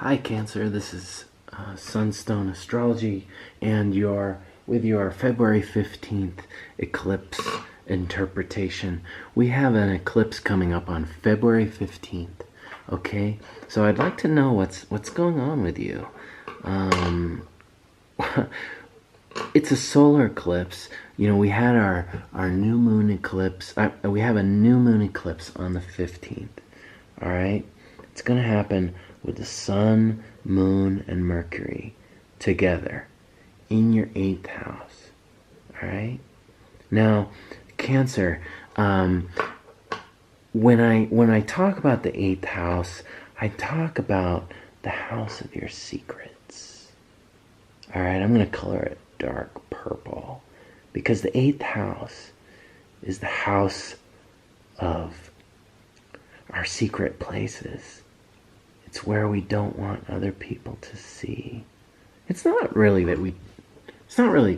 Hi Cancer, this is Sunstone Astrology and with your February 15th eclipse interpretation. We have an eclipse coming up on February 15th, okay? So I'd like to know what's going on with you. It's a solar eclipse. You know, we had our new moon eclipse. We have a new moon eclipse on the 15th, all right? It's going to happen with the sun, moon, and Mercury together in your 8th house. All right? Now, Cancer, when I talk about the 8th house, I talk about the house of your secrets. All right? I'm going to color it dark purple because the 8th house is the house of our secret places. It's where we don't want other people to see. It's not really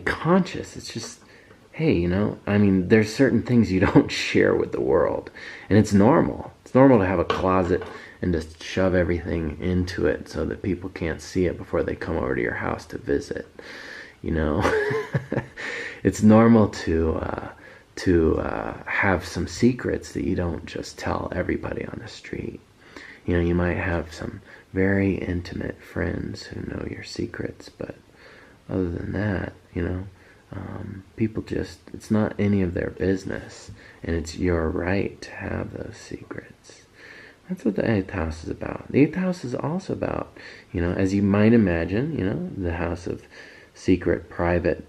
conscious. It's just, hey, you know, I mean, there's certain things you don't share with the world. And it's normal. It's normal to have a closet and to shove everything into it so that people can't see it before they come over to your house to visit. You know, it's normal to have some secrets that you don't just tell everybody on the street. You know, you might have some very intimate friends who know your secrets, but other than that, you know, people just, it's not any of their business, and it's your right to have those secrets. That's what the 8th house is about. The 8th house is also about, you know, as you might imagine, you know, the house of secret, private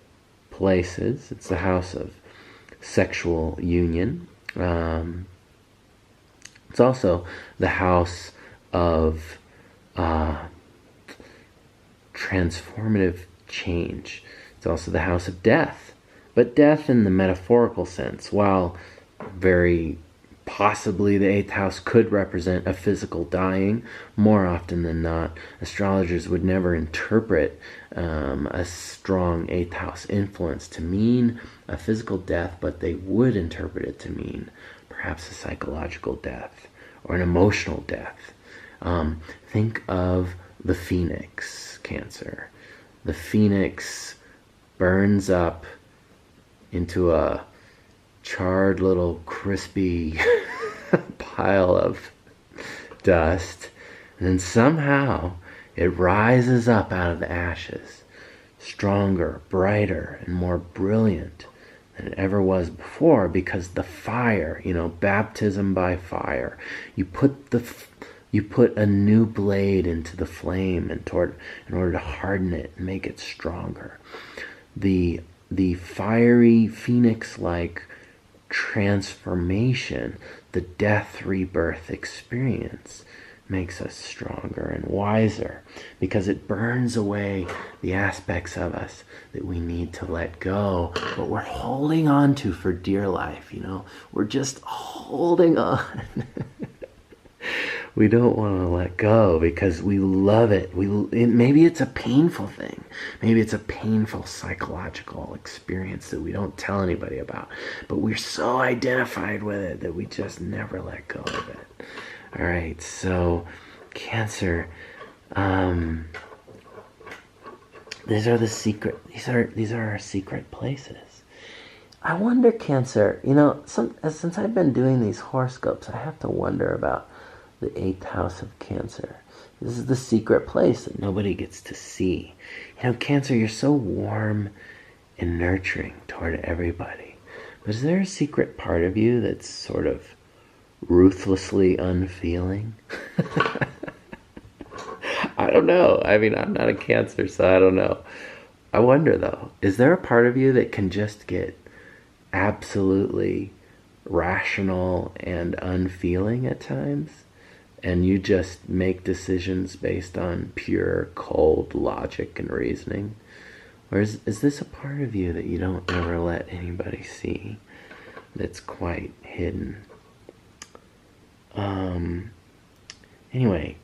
places. It's the house of sexual union. It's also the house of transformative change. It's also the house of death. But death in the metaphorical sense, while very possibly the 8th house could represent a physical dying, more often than not, astrologers would never interpret a strong 8th house influence to mean a physical death, but they would interpret it to mean perhaps a psychological death or an emotional death. Think of the phoenix, Cancer. The phoenix burns up into a charred little crispy pile of dust, and then somehow it rises up out of the ashes, stronger, brighter, and more brilliant than it ever was before, because the fire, you know, baptism by fire. You put a new blade into the flame in order to harden it and make it stronger. The fiery phoenix-like transformation, the death rebirth experience, makes us stronger and wiser because it burns away the aspects of us that we need to let go, but we're holding on to for dear life. You know, we're just holding on. We don't want to let go because we love it. Maybe it's a painful thing. Maybe it's a painful psychological experience that we don't tell anybody about. But we're so identified with it that we just never let go of it. All right, so Cancer, these are the secret. These are our secret places. I wonder, Cancer. You know, since I've been doing these horoscopes, I have to wonder about the 8th house of Cancer. This is the secret place that nobody gets to see. You know, Cancer, you're so warm and nurturing toward everybody. But is there a secret part of you that's sort of ruthlessly unfeeling? I don't know. I mean, I'm not a Cancer, so I don't know. I wonder, though, is there a part of you that can just get absolutely rational and unfeeling at times? And you just make decisions based on pure, cold logic and reasoning? Or is this a part of you that you don't ever let anybody see, that's quite hidden? Anyway,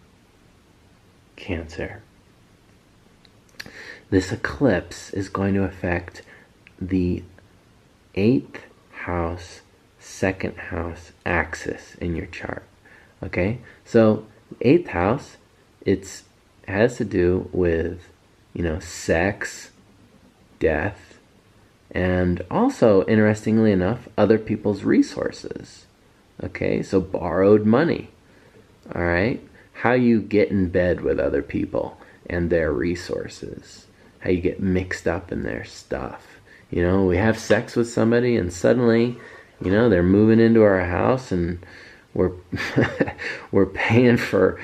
Cancer, this eclipse is going to affect the 8th house, 2nd house axis in your chart. Okay, so 8th house, it's has to do with, sex, death, and also, interestingly enough, other people's resources. Okay, so borrowed money. All right, how you get in bed with other people and their resources, how you get mixed up in their stuff. We have sex with somebody and suddenly, they're moving into our house and we're we're paying for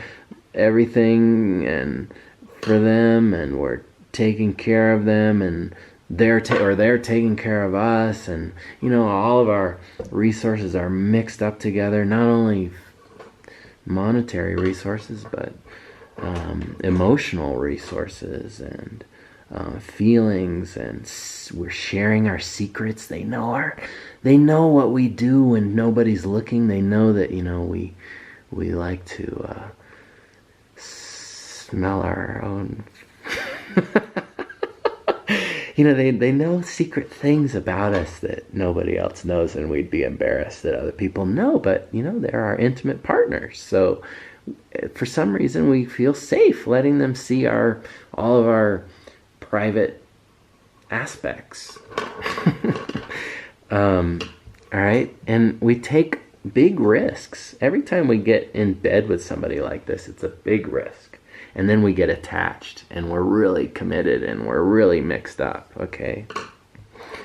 everything and for them, and we're taking care of them, and they're taking care of us, and all of our resources are mixed up together, not only monetary resources but emotional resources and feelings, and we're sharing our secrets. They know what we do when nobody's looking. They know that we like to smell our own. They know secret things about us that nobody else knows, and we'd be embarrassed that other people know, but they're our intimate partners. So for some reason we feel safe letting them see all of our private aspects. All right, and we take big risks. Every time we get in bed with somebody like this, it's a big risk. And then we get attached, and we're really committed, and we're really mixed up, okay?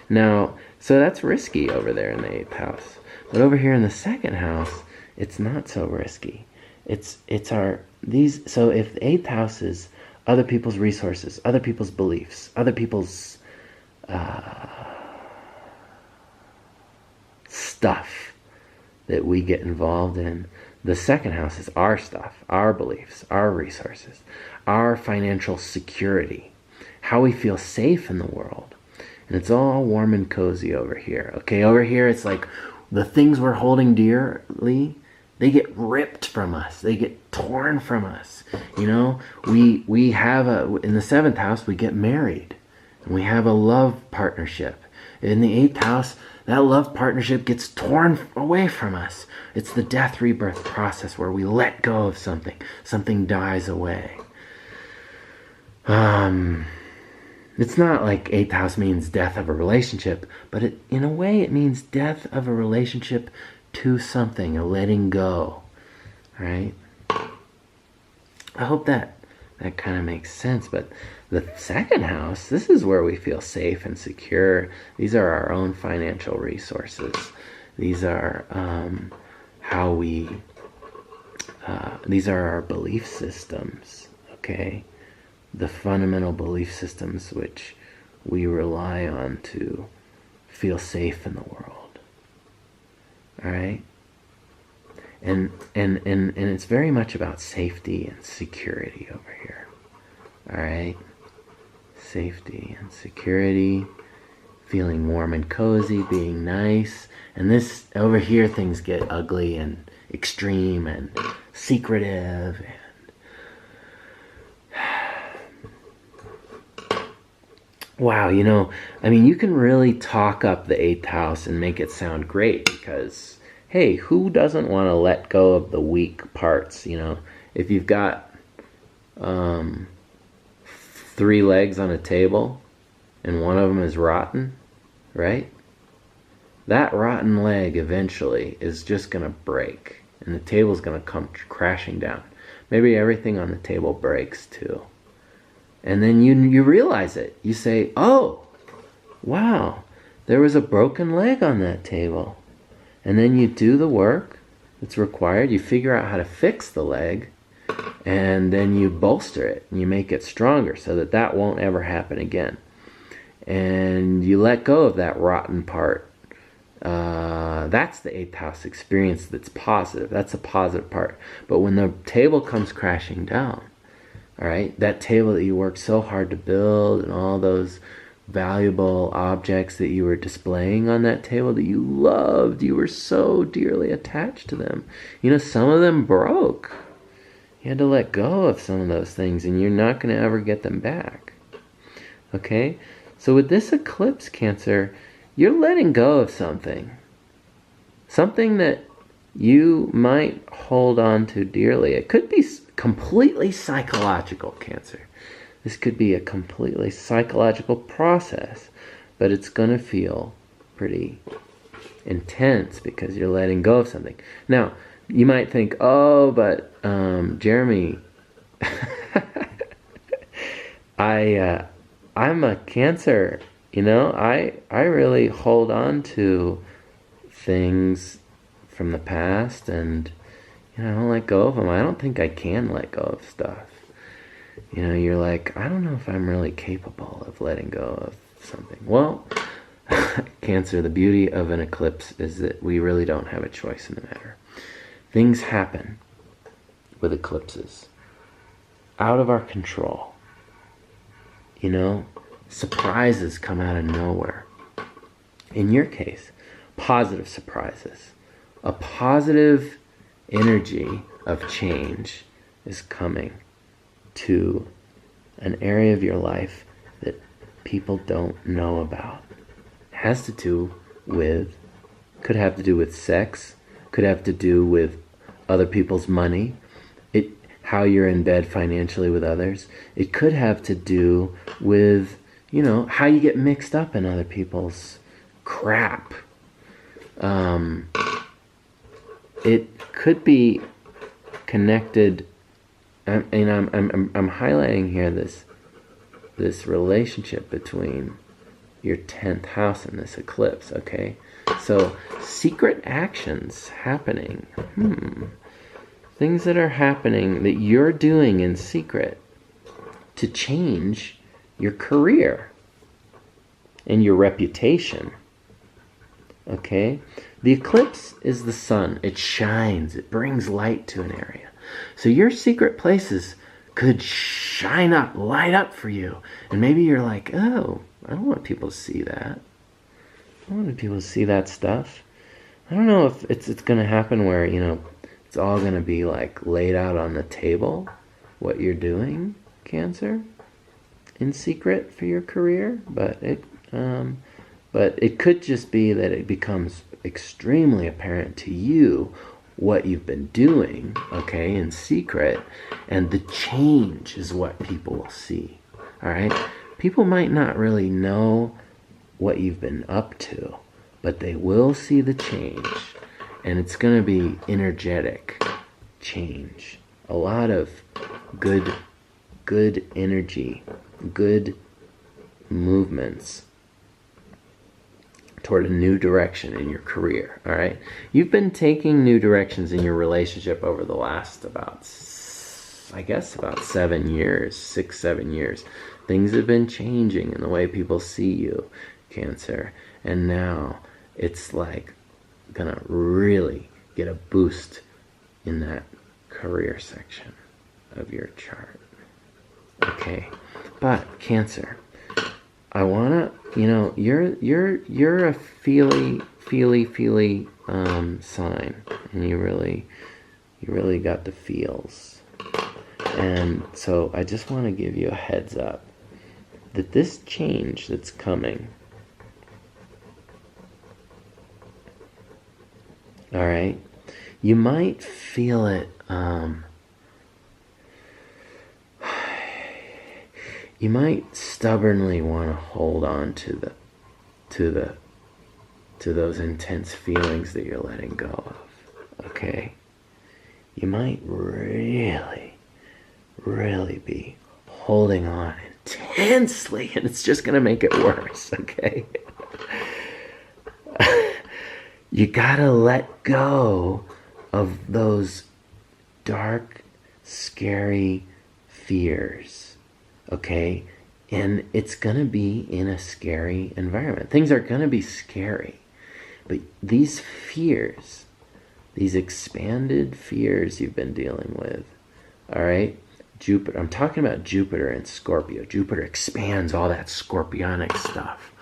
Now, so that's risky over there in the 8th house. But over here in the 2nd house, it's not so risky. So if the 8th house is other people's resources, other people's beliefs, other people's stuff that we get involved in, the 2nd house is our stuff, our beliefs, our resources, our financial security, how we feel safe in the world. And it's all warm and cozy over here. Okay, over here it's like the things we're holding dearly, they get ripped from us. They get torn from us. We have in the 7th house, we get married. And we have a love partnership. In the 8th house, that love partnership gets torn away from us. It's the death rebirth process where we let go of something. Something dies away. It's not like 8th house means death of a relationship, but in a way it means death of a relationship to something, a letting go. Right? I hope that kind of makes sense. But the 2nd house, this is where we feel safe and secure. These are our own financial resources. These are these are our belief systems, okay? The fundamental belief systems which we rely on to feel safe in the world. All right? And it's very much about safety and security over here. All right? Safety and security, feeling warm and cozy, being nice. And this over here, things get ugly and extreme and secretive. Wow, you can really talk up the 8th house and make it sound great because, hey, who doesn't want to let go of the weak parts? If you've got 3 legs on a table and one of them is rotten, right? That rotten leg eventually is just going to break and the table's going to come crashing down. Maybe everything on the table breaks too. And then you realize it. You say, oh, wow, there was a broken leg on that table. And then you do the work that's required. You figure out how to fix the leg. And then you bolster it. And you make it stronger so that won't ever happen again. And you let go of that rotten part. That's the 8th house experience that's positive. That's a positive part. But when the table comes crashing down, all right, that table that you worked so hard to build and all those valuable objects that you were displaying on that table that you loved, you were so dearly attached to them. Some of them broke. You had to let go of some of those things and you're not going to ever get them back. Okay? So with this eclipse, Cancer, you're letting go of something. Something that you might hold on to dearly. It could completely psychological, Cancer. This could be a completely psychological process, but it's going to feel pretty intense because you're letting go of something. Now, you might think, oh, but Jeremy, I'm a Cancer. I really hold on to things from the past, and I don't let go of them. I don't think I can let go of stuff. You're like, I don't know if I'm really capable of letting go of something. Well, Cancer, the beauty of an eclipse is that we really don't have a choice in the matter. Things happen with eclipses out of our control. Surprises come out of nowhere. In your case, positive surprises. A positive energy of change is coming to an area of your life that people don't know about. It has to do with, could have to do with sex, could have to do with other people's money, how you're in bed financially with others. It could have to do with, how you get mixed up in other people's crap. It could be connected. I'm highlighting here this relationship between your 10th house and this eclipse. Okay, so secret actions happening. Things that are happening that you're doing in secret to change your career and your reputation. Okay? The eclipse is the sun. It shines. It brings light to an area. So your secret places could shine up, light up for you. And maybe you're like, oh, I don't want people to see that. I don't want people to see that stuff. I don't know if it's going to happen where, it's all going to be like laid out on the table, what you're doing, Cancer, in secret for your career. But it could just be that it becomes extremely apparent to you what you've been doing, okay, in secret, and the change is what people will see. All right? People might not really know what you've been up to, but they will see the change, and it's going to be energetic change. A lot of good energy, good movements toward a new direction in your career, all right? You've been taking new directions in your relationship over the last about 7 years, 6-7 years. Things have been changing in the way people see you, Cancer, and now it's like gonna really get a boost in that career section of your chart. Okay, but Cancer, I wanna, you're a feely sign, and you really got the feels, and so I just want to give you a heads up that this change that's coming, all right, you might feel it. You might stubbornly want to hold on to those intense feelings that you're letting go of. Okay? You might really be holding on intensely, and it's just going to make it worse, okay? You gotta let go of those dark, scary fears, okay? And it's gonna be in a scary environment. Things are gonna be scary. But these fears, these expanded fears you've been dealing with, all right? Jupiter, I'm talking about Jupiter and Scorpio. Jupiter expands all that scorpionic stuff,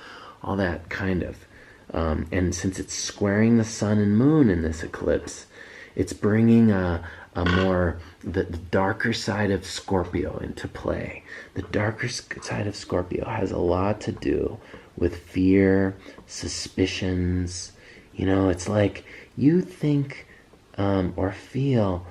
all that kind of, and since it's squaring the sun and moon in this eclipse, it's bringing a more, the darker side of Scorpio into play. The darker side of Scorpio has a lot to do with fear, suspicions. It's like you think or feel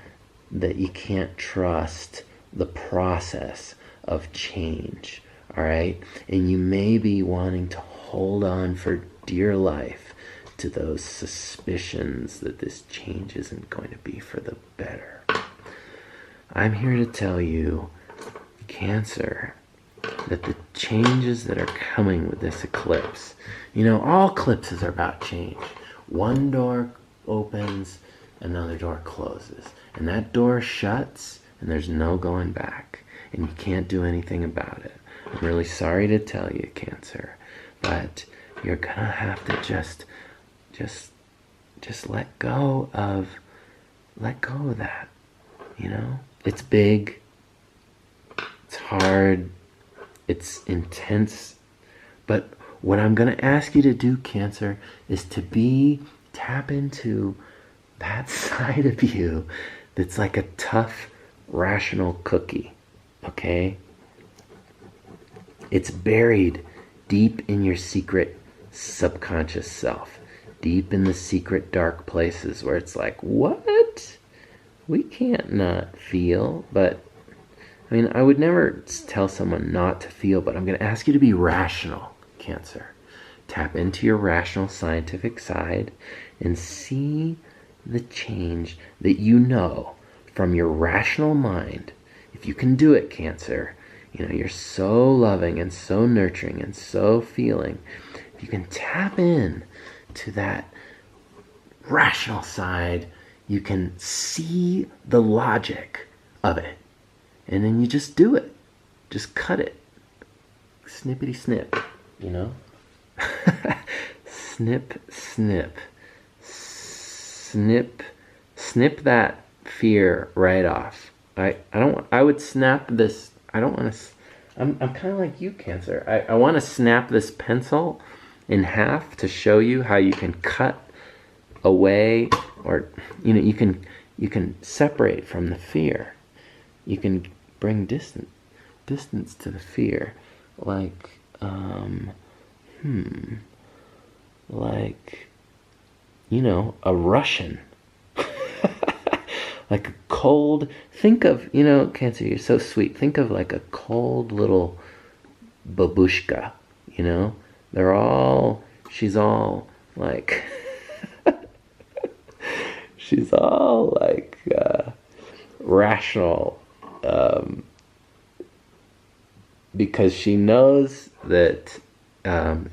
that you can't trust the process of change, all right? And you may be wanting to hold on for dear life to those suspicions that this change isn't going to be for the better. I'm here to tell you, Cancer, that the changes that are coming with this eclipse, all eclipses are about change. One door opens, another door closes. And that door shuts, and there's no going back. And you can't do anything about it. I'm really sorry to tell you, Cancer, but you're gonna have to just let go of that. It's big, it's hard, it's intense, but what I'm gonna ask you to do, Cancer, is to tap into that side of you that's like a tough, rational cookie, okay? It's buried deep in your secret subconscious self, deep in the secret dark places where it's like, what? We can't not feel. But I would never tell someone not to feel, but I'm going to ask you to be rational, Cancer. Tap into your rational scientific side and see the change that you know from your rational mind. If you can do it, Cancer, you're so loving and so nurturing and so feeling. If you can tap in to that rational side, you can see the logic of it. And then you just do it. Just cut it. Snippity snip, Snip, snip. Snip that fear right off. I would snap this. I don't want to. I'm kind of like you, Cancer. I want to snap this pencil in half to show you how you can cut away, or you can separate from the fear. You can bring distance to the fear, like a Russian. Like a cold, think of, Cancer, you're so sweet. Think of like a cold little babushka, she's all like, she's all like rational, because she knows that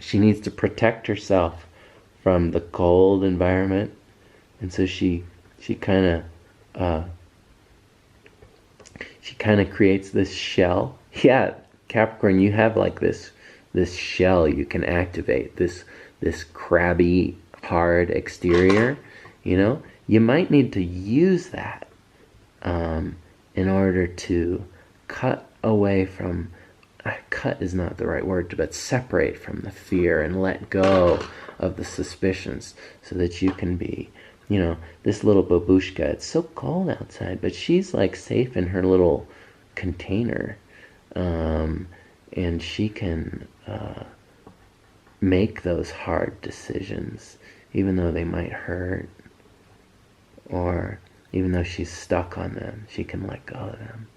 she needs to protect herself from the cold environment, and so she kind of creates this shell. Yeah, Capricorn, you have like this shell you can activate, this crabby, hard exterior. You might need to use that in order to cut away from, cut is not the right word, but separate from the fear and let go of the suspicions, so that you can be, this little babushka. It's so cold outside, but she's like safe in her little container, and she can make those hard decisions, even though they might hurt, or even though she's stuck on them. She can let go of them,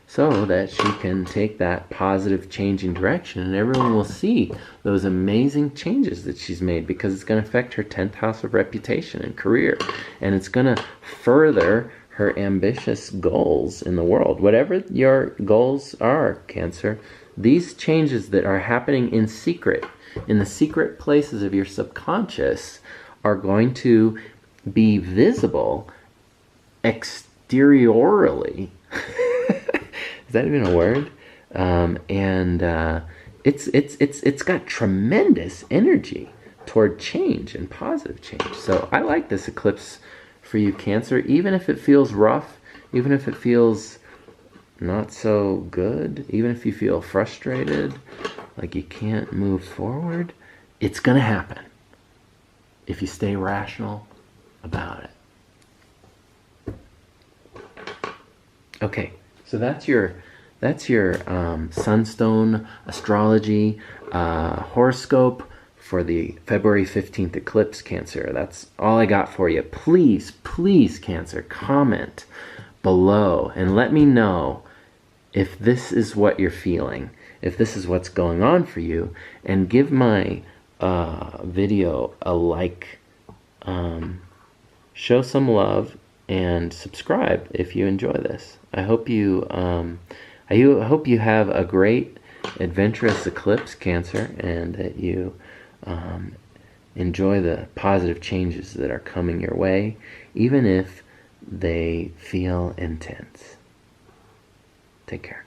so that she can take that positive changing direction, and everyone will see those amazing changes that she's made, because it's going to affect her 10th house of reputation and career, and it's going to further her ambitious goals in the world. Whatever your goals are, Cancer, these changes that are happening in secret, in the secret places of your subconscious, are going to be visible exteriorly. Is that even a word? It's got tremendous energy toward change and positive change. So I like this eclipse for you, Cancer, even if it feels rough, even if it feels not so good, even if you feel frustrated, like you can't move forward. It's gonna happen if you stay rational about it. Okay, so that's your Sunstone Astrology horoscope for the February 15th eclipse, Cancer. That's all I got for you. Please, Cancer, comment below and let me know if this is what you're feeling, if this is what's going on for you, and give my video a like, show some love, and subscribe if you enjoy this. I hope you have a great adventurous eclipse, Cancer, and that you enjoy the positive changes that are coming your way, even if they feel intense. Take care.